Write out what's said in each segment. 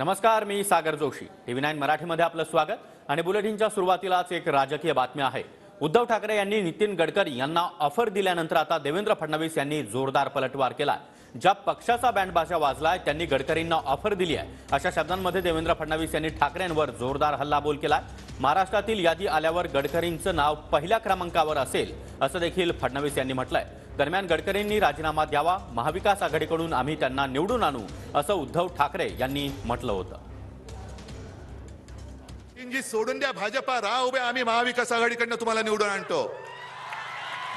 नमस्कार, मी सागर जोशी। TV9 मराठीमध्ये आपलं स्वागत आणि बुलेटिनच्या सुरुवातीलाच एक राजकीय बातमी आहे। उद्धव ठाकरे यांनी नितीन गडकरी यांना ऑफर दिल्यानंतर आता देवेंद्र फडणवीस यांनी जोरदार पलटवार केला। ज्या पक्षाचा बँडबाजा वाजलाय त्यांनी गडकरींना ऑफर दिली आहे अशा शब्दांमध्ये देवेंद्र फडणवीस यांनी ठाकरेंवर जोरदार हल्लाबोल केला। महाराष्ट्रातील यादी आल्यावर गडकरींचं नाव पहिल्या क्रमांकावर असेल असं देखील फडणवीस यांनी म्हटलंय। दरम्यान गडकरींनी राजीनामा द्यावा, महाविकास आघाडीकडून आम्ही त्यांना निवडून आणू असं उद्धव ठाकरे यांनी म्हटलं होतं। जी सोडून द्या, भाजपा राह उभे, आम्ही महाविकास आघाडीकडनं तुम्हाला निवडून आणतो।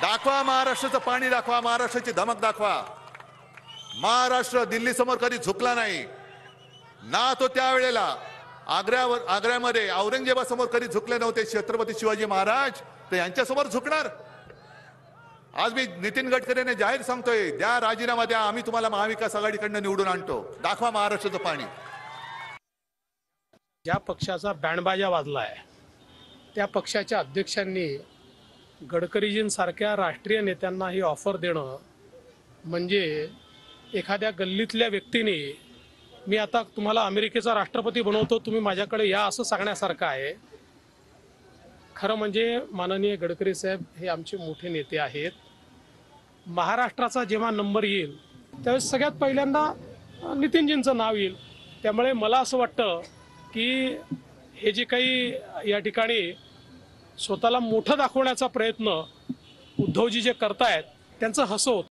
दाखवा महाराष्ट्राचं पाणी, दाखवा महाराष्ट्राची धमक, दाखवा। महाराष्ट्र दिल्ली समोर कधी झुकला नाही ना, तो त्यावेळेला आग्र्यामध्ये औरंगजेबासमोर कधी झुकले नव्हते छत्रपती शिवाजी महाराज, तर यांच्यासमोर झुकणार। आज मी नितीन गडकरींना जाहीर सांगतोय, द्या राजीनामा द्या, आम्ही तुम्हाला महाविकास आघाडीकडनं निवडून आणतो। दाखवा महाराष्ट्राचं पाणी। ज्या पक्षाचा बँडबाजा वाजलाय त्या पक्षाच्या अध्यक्षांनी गडकरीजींसारख्या राष्ट्रीय नेत्यांना ही ऑफर देणं म्हणजे एखाद्या गल्लीतल्या व्यक्तीने मी आता तुम्हाला अमेरिकेचा राष्ट्रपती बनवतो, तुम्ही माझ्याकडे या असं सांगण्यासारखं आहे। खरं म्हणजे माननीय गडकरी साहेब हे आमचे मोठे नेते आहेत। महाराष्ट्राचा जेव्हा नंबर येईल त्यावेळेस सगळ्यात पहिल्यांदा नितीनजींचं नाव येईल। त्यामुळे मला असं वाटतं की हे जे काही या ठिकाणी स्वतःला मोठं दाखवण्याचा प्रयत्न उद्धवजी जे करतायत त्यांचं हसं होतं।